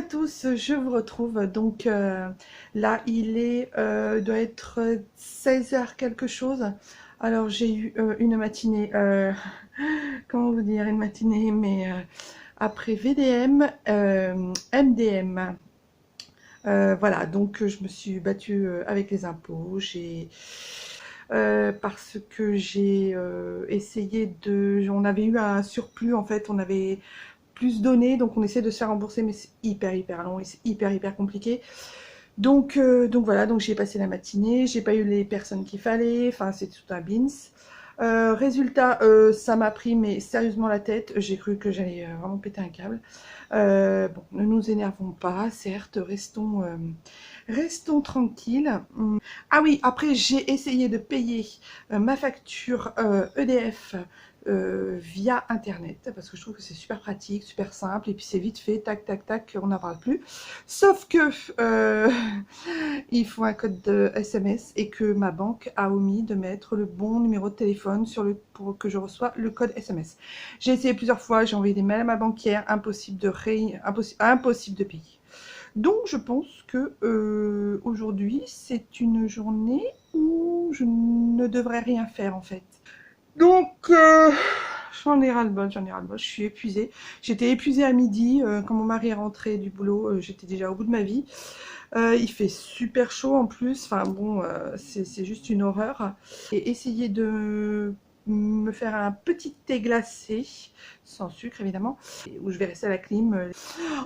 tous, je vous retrouve. Donc là, il est, doit être 16 h quelque chose. Alors j'ai eu une matinée, comment vous dire, une matinée, mais après VDM, MDM. Voilà, donc je me suis battue avec les impôts. Parce que j'ai essayé de... On avait eu un surplus, en fait, on avait plus donné, donc on essaie de se faire rembourser, mais c'est hyper long et c'est hyper compliqué. Donc voilà, donc j'ai passé la matinée, j'ai pas eu les personnes qu'il fallait, enfin c'est tout un bins. Résultat, ça m'a pris mais sérieusement la tête, j'ai cru que j'allais vraiment péter un câble. Bon, ne nous énervons pas, certes, restons tranquilles. Ah oui, après j'ai essayé de payer ma facture EDF via internet parce que je trouve que c'est super pratique, super simple et puis c'est vite fait, tac tac tac, on n'en parle plus. Sauf que il faut un code de SMS et que ma banque a omis de mettre le bon numéro de téléphone pour que je reçoive le code SMS. J'ai essayé plusieurs fois, j'ai envoyé des mails à ma banquière, impossible de payer. Donc je pense que aujourd'hui c'est une journée où je ne devrais rien faire en fait. Donc j'en ai ras-le-bol, je suis épuisée. J'étais épuisée à midi, quand mon mari est rentré du boulot, j'étais déjà au bout de ma vie. Il fait super chaud en plus, enfin bon, c'est juste une horreur. Et essayer de me faire un petit thé glacé, sans sucre évidemment, où je vais rester à la clim,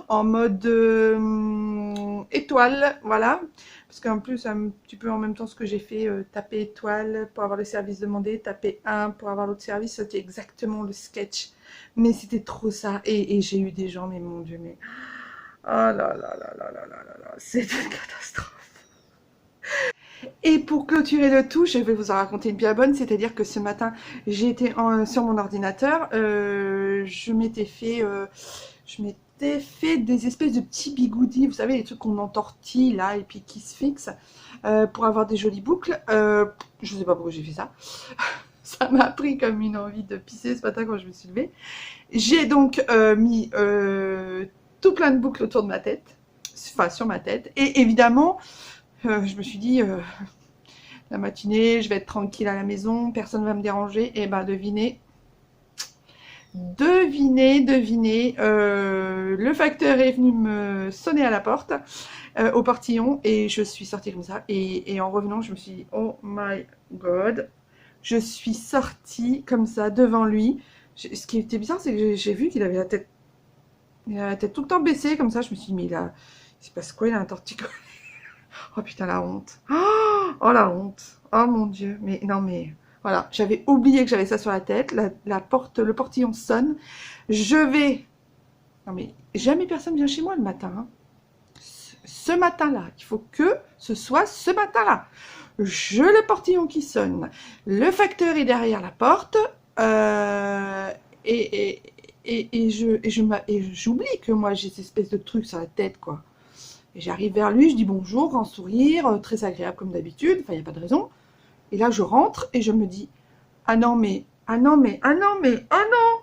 en mode étoile, voilà. Parce qu'en plus, un petit peu en même temps ce que j'ai fait, taper étoile pour avoir le service demandé, taper 1 pour avoir l'autre service, c'était exactement le sketch. Mais c'était trop ça. Et j'ai eu des gens, mais mon Dieu, mais... Oh là là là là là là là là, c'est une catastrophe. Et pour clôturer le tout, je vais vous en raconter une bien bonne, c'est-à-dire que ce matin, j'ai été sur mon ordinateur, je m'étais fait des espèces de petits bigoudis, vous savez, les trucs qu'on entortille là et puis qui se fixent pour avoir des jolies boucles. Je sais pas pourquoi j'ai fait ça. Ça m'a pris comme une envie de pisser ce matin quand je me suis levée. J'ai donc mis tout plein de boucles autour de ma tête, enfin sur ma tête, et évidemment, je me suis dit, la matinée, je vais être tranquille à la maison, personne ne va me déranger, et ben devinez, le facteur est venu me sonner à la porte, au portillon, et je suis sortie comme ça, et en revenant, je me suis dit, oh my god, je suis sortie comme ça devant lui. Ce qui était bizarre, c'est que j'ai vu qu'il avait la tête tout le temps baissée, comme ça, je me suis dit, mais il se passe quoi, il a un torticolis. Oh putain, la honte. Oh la honte. Oh mon Dieu. Mais non, mais voilà. J'avais oublié que j'avais ça sur la tête. La porte, le portillon sonne. Je vais. Non, mais jamais personne vient chez moi le matin, hein. Ce matin-là. Il faut que ce soit ce matin-là. Le portillon qui sonne. Le facteur est derrière la porte. Et j'oublie que moi j'ai cette espèce de truc sur la tête, quoi. Et j'arrive vers lui, je dis bonjour, grand sourire, très agréable comme d'habitude, enfin il n'y a pas de raison. Et là je rentre et je me dis, ah non mais, ah non mais, ah non mais, ah non.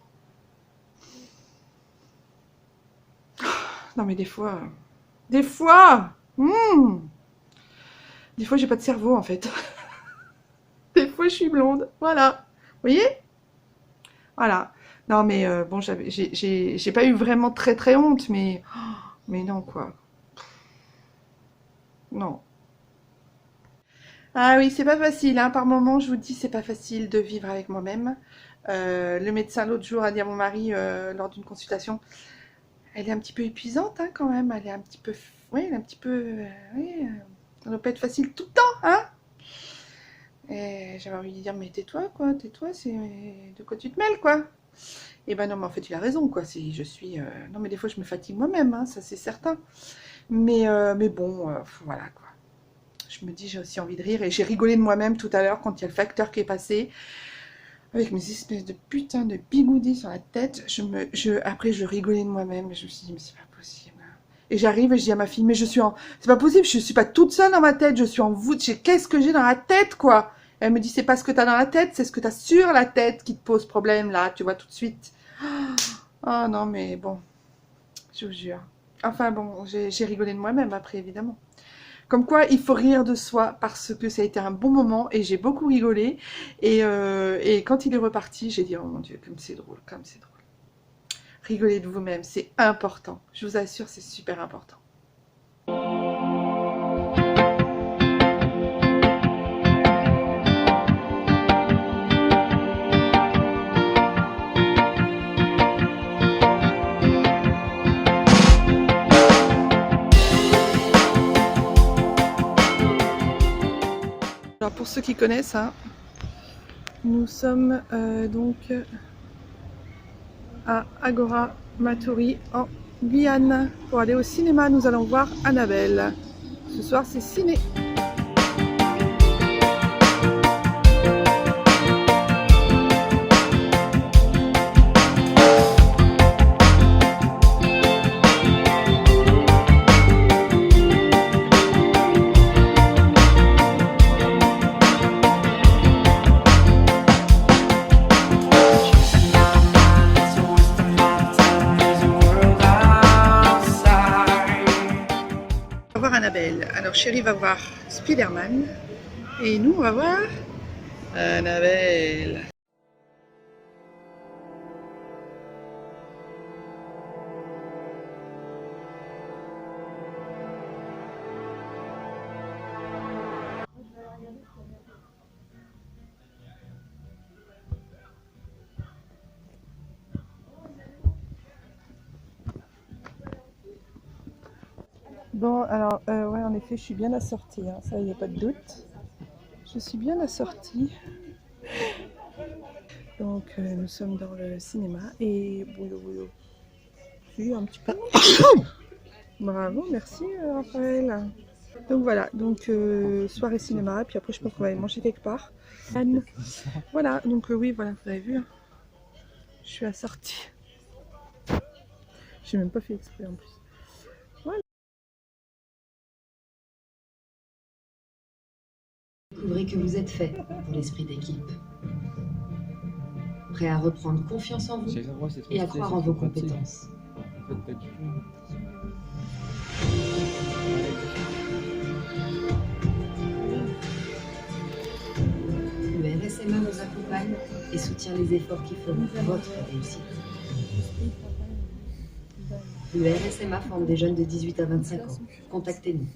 Non mais des fois, des fois j'ai pas de cerveau en fait. Des fois je suis blonde, voilà. Vous voyez? Voilà. Non mais bon, j'ai pas eu vraiment très honte, mais non quoi. Non. Ah oui, c'est pas facile, hein. Par moment, je vous dis, c'est pas facile de vivre avec moi-même. Le médecin l'autre jour a dit à mon mari lors d'une consultation, elle est un petit peu épuisante, hein, quand même. Elle est un petit peu, oui, elle est un petit peu, oui, ça doit pas être facile tout le temps, hein. Et j'avais envie de dire, mais tais-toi, quoi, tais-toi, c'est de quoi tu te mêles, quoi. Et ben non, mais en fait, il a raison, quoi. Non, mais des fois, je me fatigue moi-même, hein, ça c'est certain. Mais bon, voilà, quoi. Je me dis, j'ai aussi envie de rire. Et j'ai rigolé de moi-même tout à l'heure quand il y a le facteur qui est passé. Avec mes espèces de putain de bigoudis sur la tête. Après, je rigolais de moi-même. Je me suis dit, mais c'est pas possible. Et j'arrive et je dis à ma fille, mais c'est pas possible, je suis pas toute seule dans ma tête. Je suis en voûte. Qu'est-ce que j'ai dans la tête, quoi? Et elle me dit, c'est pas ce que t'as dans la tête, c'est ce que t'as sur la tête qui te pose problème, là. Tu vois tout de suite. Oh non, mais bon. Je vous jure. Enfin bon, j'ai rigolé de moi-même après, évidemment. Comme quoi, il faut rire de soi parce que ça a été un bon moment et j'ai beaucoup rigolé. Et quand il est reparti, j'ai dit, oh mon Dieu, comme c'est drôle, comme c'est drôle. Rigolez de vous-même, c'est important. Je vous assure, c'est super important. Alors pour ceux qui connaissent, hein, nous sommes donc à Agora Maturi en Guyane. Pour aller au cinéma, nous allons voir Annabelle. Ce soir, c'est ciné. On va voir Annabelle. Alors Chérie va voir Spider-Man et nous on va voir Annabelle. Bon, alors, ouais, en effet, je suis bien assortie, hein, ça, il n'y a pas de doute. Je suis bien assortie. Donc, nous sommes dans le cinéma et bouillot, bouillot. Oui, un petit peu. Bravo, merci Raphaël. Donc voilà, donc soirée cinéma, puis après je pense qu'on va aller manger quelque part. Anne. Voilà, donc oui, voilà, vous avez vu, hein, je suis assortie. J'ai même pas fait exprès en plus. Voilà. Découvrez que vous êtes fait pour l'esprit d'équipe. Prêt à reprendre confiance en vous et à croire en vos compétences. Le RSMA vous accompagne et soutient les efforts qui feront votre réussite. Le RSMA forme des jeunes de 18 à 25 ans. Contactez-nous.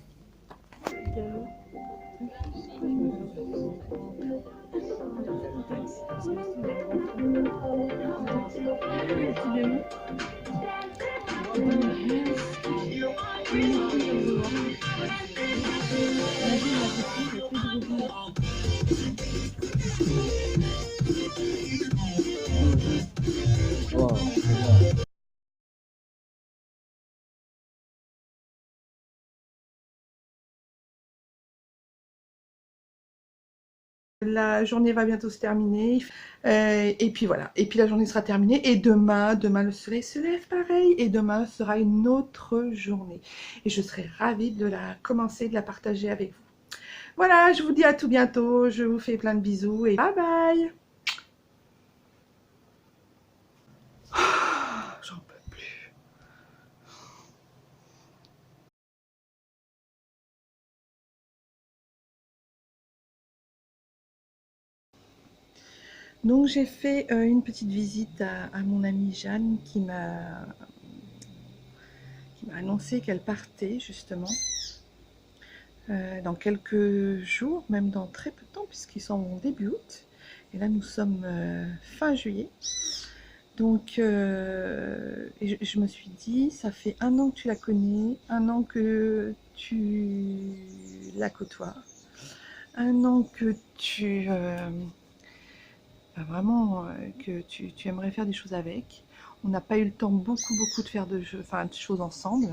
La journée va bientôt se terminer. Et puis voilà. Et puis la journée sera terminée. Et demain le soleil se lève pareil. Et demain sera une autre journée. Et je serai ravie de la commencer, de la partager avec vous. Voilà, je vous dis à tout bientôt. Je vous fais plein de bisous et bye bye. J'en peux plus. Donc j'ai fait une petite visite à mon amie Jeanne qui m'a annoncé qu'elle partait justement dans quelques jours, même dans très peu de temps puisqu'ils sont début août. Et là nous sommes fin juillet. Donc je me suis dit, ça fait 1 an que tu la connais, 1 an que tu la côtoies, 1 an que tu... vraiment que tu aimerais faire des choses avec. On n'a pas eu le temps beaucoup de faire de choses ensemble.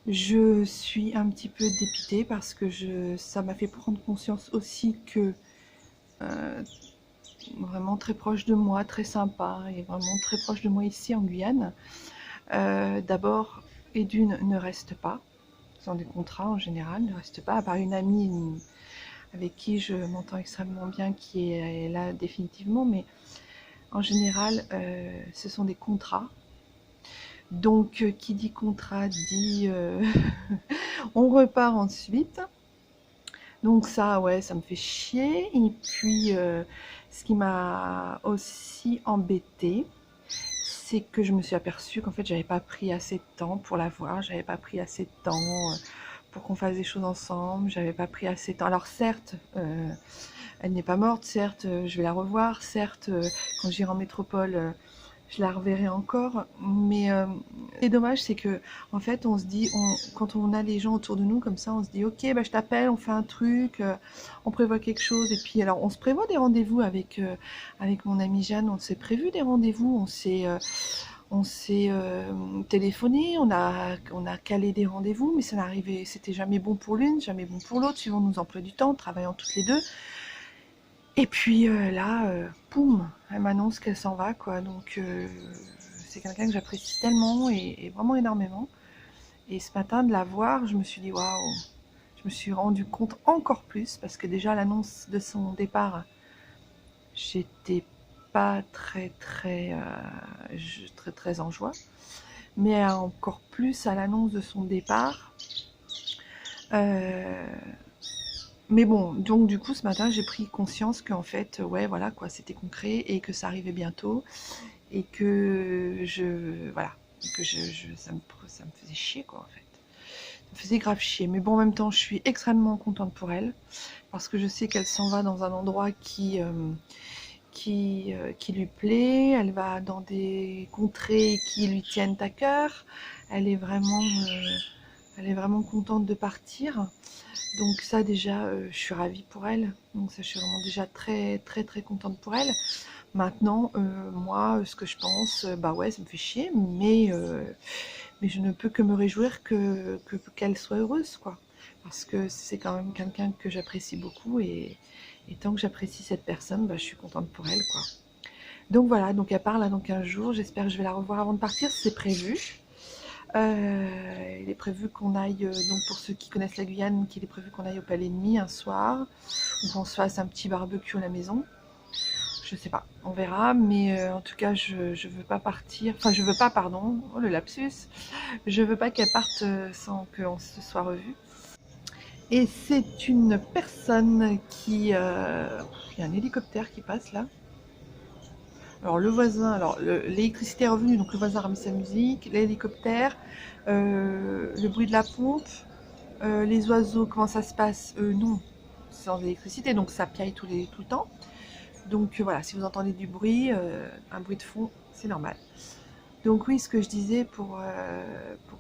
Je suis un petit peu dépitée parce que ça m'a fait prendre conscience aussi que vraiment très proche de moi, très sympa et vraiment très proche de moi ici en Guyane. D'abord, et d'une, ne reste pas. Dans des contrats en général, ne reste pas, à part une amie avec qui je m'entends extrêmement bien, qui est là définitivement, mais en général, ce sont des contrats. Donc, qui dit contrat dit on repart ensuite. Donc ça, ouais, ça me fait chier. Et puis, ce qui m'a aussi embêtée, c'est que je me suis aperçue qu'en fait, j'avais pas pris assez de temps pour la voir. J'avais pas pris assez de temps pour qu'on fasse des choses ensemble. J'avais pas pris assez de temps. Alors certes, elle n'est pas morte. Certes, je vais la revoir. Certes, quand j'irai en métropole, je la reverrai encore, mais ce qui est dommage, c'est que en fait, on se dit, quand on a les gens autour de nous comme ça, on se dit, ok, bah, je t'appelle, on fait un truc, on prévoit quelque chose, et puis alors, on se prévoit des rendez-vous avec mon amie Jeanne, on s'est prévu des rendez-vous, on s'est téléphoné, on a calé des rendez-vous, mais ça n'arrivait, c'était jamais bon pour l'une, jamais bon pour l'autre, suivant nos emplois du temps, travaillant toutes les deux. Et puis là, poum, elle m'annonce qu'elle s'en va, quoi. Donc c'est quelqu'un que j'apprécie tellement et vraiment énormément. Et ce matin, de la voir, je me suis dit waouh, je me suis rendu compte encore plus parce que déjà l'annonce de son départ, j'étais pas très en joie, mais encore plus à l'annonce de son départ. Mais bon, donc du coup ce matin j'ai pris conscience qu'en fait, ouais voilà quoi, c'était concret et que ça arrivait bientôt et que voilà, que ça me faisait chier quoi en fait. Ça me faisait grave chier, mais bon en même temps je suis extrêmement contente pour elle parce que je sais qu'elle s'en va dans un endroit qui lui plaît, elle va dans des contrées qui lui tiennent à cœur, elle est vraiment, elle est vraiment contente de partir. Donc ça déjà, je suis ravie pour elle. Donc ça, je suis vraiment déjà très contente pour elle. Maintenant, moi, ce que je pense, bah ouais, ça me fait chier, mais je ne peux que me réjouir qu'elle soit heureuse, quoi. Parce que c'est quand même quelqu'un que j'apprécie beaucoup et tant que j'apprécie cette personne, bah, je suis contente pour elle, quoi. Donc voilà, donc elle part là dans 15 jours. J'espère que je vais la revoir avant de partir, c'est prévu. Il est prévu qu'on aille, donc pour ceux qui connaissent la Guyane, qu'il est prévu qu'on aille au Palais de Nuit un soir, ou qu'on se fasse un petit barbecue à la maison. Je sais pas, on verra, mais en tout cas, je veux pas partir, enfin je veux pas, pardon, oh le lapsus, je veux pas qu'elle parte sans qu'on se soit revu. Et c'est une personne qui, il y a un hélicoptère qui passe là. Alors le voisin, alors l'électricité est revenue, donc le voisin a remis sa musique, l'hélicoptère, le bruit de la pompe, les oiseaux, comment ça se passe? Non, c'est sans électricité, donc ça piaille tout le temps. Donc voilà, si vous entendez du bruit, un bruit de fond, c'est normal. Donc oui, ce que je disais pour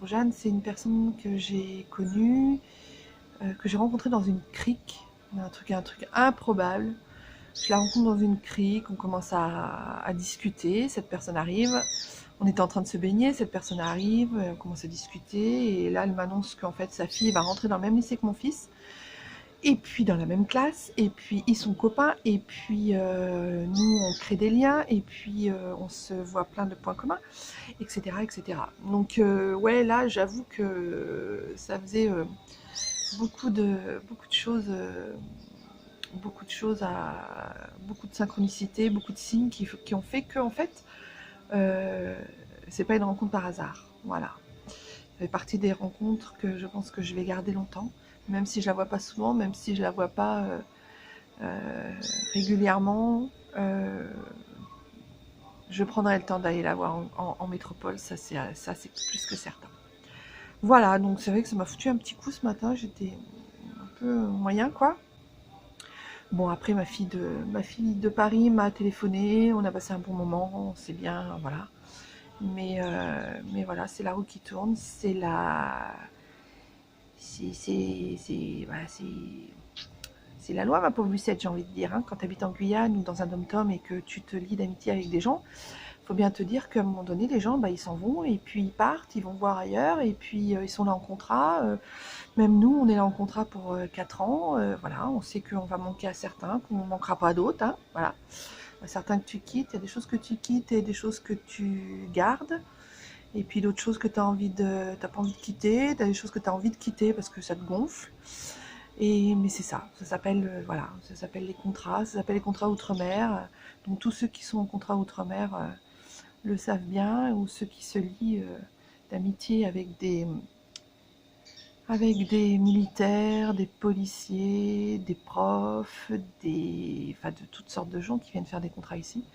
Jeanne, c'est une personne que j'ai connue, que j'ai rencontrée dans une crique, un truc improbable. Je la rencontre dans une crique, on commence à discuter, cette personne arrive, on était en train de se baigner, cette personne arrive, on commence à discuter, et là elle m'annonce qu'en fait sa fille va rentrer dans le même lycée que mon fils, et puis dans la même classe, et puis ils sont copains, et puis nous on crée des liens, et puis on se voit plein de points communs, etc. etc. Donc ouais, là j'avoue que ça faisait beaucoup de choses... beaucoup de synchronicité, beaucoup de signes qui ont fait que en fait c'est pas une rencontre par hasard. Voilà. Ça fait partie des rencontres que je pense que je vais garder longtemps, même si je la vois pas souvent, même si je la vois pas régulièrement. Je prendrai le temps d'aller la voir en métropole, ça c'est plus que certain. Voilà, donc c'est vrai que ça m'a foutu un petit coup ce matin, j'étais un peu moyen quoi. Bon, après, ma fille de Paris m'a téléphoné, on a passé un bon moment, c'est bien, voilà. Mais voilà, c'est la roue qui tourne, c'est la... Voilà, c'est la loi, ma pauvre Lucette, j'ai envie de dire. Hein. Quand tu habites en Guyane ou dans un dom-tom et que tu te lis d'amitié avec des gens, il faut bien te dire qu'à un moment donné, les gens, bah, ils s'en vont et puis ils partent, ils vont voir ailleurs et puis ils sont là en contrat. Même nous, on est là en contrat pour 4 ans. Voilà, on sait qu'on va manquer à certains, qu'on ne manquera pas à d'autres. Hein, voilà. Certains que tu quittes, il y a des choses que tu quittes et des choses que tu gardes. Et puis d'autres choses que tu as t'as pas envie de quitter, tu as des choses que tu as envie de quitter parce que ça te gonfle. Mais c'est ça, ça s'appelle voilà, ça s'appelle les contrats, ça s'appelle les contrats outre-mer. Donc tous ceux qui sont en contrat outre-mer le savent bien, ou ceux qui se lient d'amitié avec des militaires, des policiers, des profs, enfin, de toutes sortes de gens qui viennent faire des contrats ici.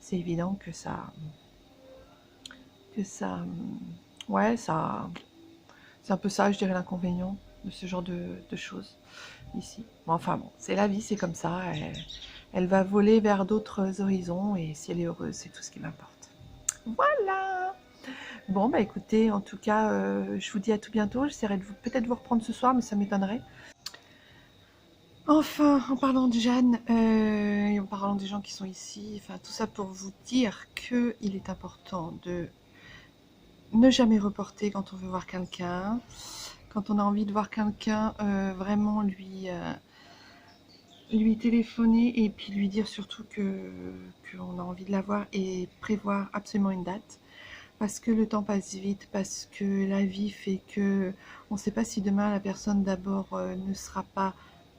C'est évident ouais, c'est un peu ça, je dirais, l'inconvénient de ce genre de choses ici. Bon, enfin bon, c'est la vie, c'est comme ça. Elle va voler vers d'autres horizons et si elle est heureuse, c'est tout ce qui m'importe. Voilà! Bon, bah écoutez, en tout cas, je vous dis à tout bientôt. J'essaierai de peut-être vous reprendre ce soir, mais ça m'étonnerait. Enfin, en parlant de Jeanne, et en parlant des gens qui sont ici, enfin tout ça pour vous dire qu'il est important de ne jamais reporter quand on veut voir quelqu'un. Quand on a envie de voir quelqu'un, vraiment lui téléphoner et puis lui dire surtout qu'on a envie de la voir et prévoir absolument une date. Parce que le temps passe vite, parce que la vie fait que on ne sait pas si demain la personne d'abord ne sera pas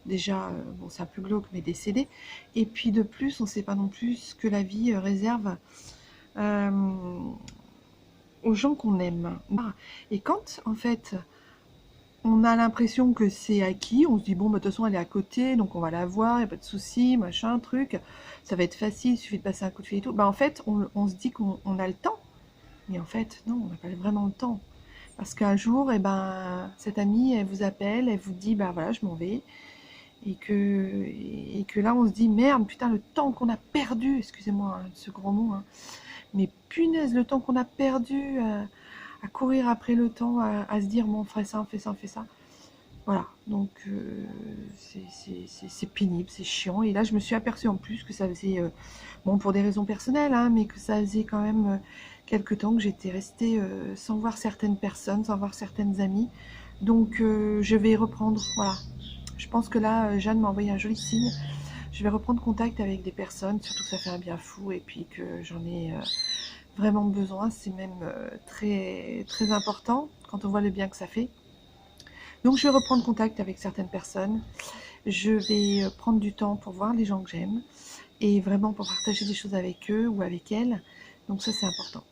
déjà, bon c'est un peu glauque, mais décédée. Et puis de plus, on ne sait pas non plus ce que la vie réserve aux gens qu'on aime. Et quand en fait on a l'impression que c'est acquis, on se dit bon bah, de toute façon elle est à côté, donc on va la voir, il n'y a pas de souci, machin, truc, ça va être facile, il suffit de passer un coup de fil et tout. Bah en fait on se dit qu'on a le temps. Mais en fait, non, on n'a pas vraiment le temps. Parce qu'un jour, eh ben, cette amie, elle vous appelle, elle vous dit, bah voilà, je m'en vais. Et que là, on se dit, merde, putain, le temps qu'on a perdu, excusez-moi ce gros mot, hein, mais punaise, le temps qu'on a perdu à courir après le temps, à se dire, bon, on ferait ça, on fait ça, on fait ça. Voilà, donc c'est pénible, c'est chiant. Et là, je me suis aperçue en plus que ça faisait, bon, pour des raisons personnelles, hein, mais que ça faisait quand même quelque temps que j'étais restée sans voir certaines personnes, sans voir certaines amies. Donc, je vais reprendre, voilà. Je pense que là, Jeanne m'a envoyé un joli signe. Je vais reprendre contact avec des personnes, surtout que ça fait un bien fou et puis que j'en ai vraiment besoin. C'est même très, très important quand on voit le bien que ça fait. Donc je vais reprendre contact avec certaines personnes, je vais prendre du temps pour voir les gens que j'aime et vraiment pour partager des choses avec eux ou avec elles, donc ça c'est important.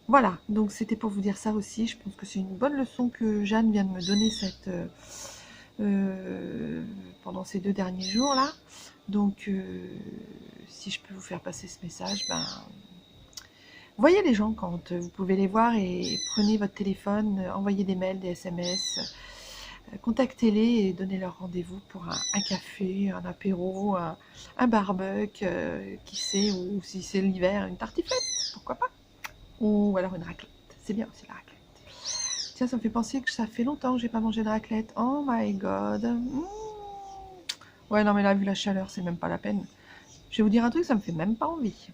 Voilà, donc c'était pour vous dire ça aussi, je pense que c'est une bonne leçon que Jeanne vient de me donner pendant ces 2 derniers jours là, donc si je peux vous faire passer ce message, ben voyez les gens quand vous pouvez les voir et prenez votre téléphone, envoyez des mails, des SMS, contactez-les et donnez-leur rendez-vous pour un café, un apéro, un barbecue, qui sait, ou si c'est l'hiver, une tartiflette, pourquoi pas, ou alors une raclette, c'est bien aussi la raclette. Tiens, ça me fait penser que ça fait longtemps que j'ai pas mangé de raclette, oh my god. Ouais, non mais là, vu la chaleur, c'est même pas la peine. Je vais vous dire un truc, ça me fait même pas envie.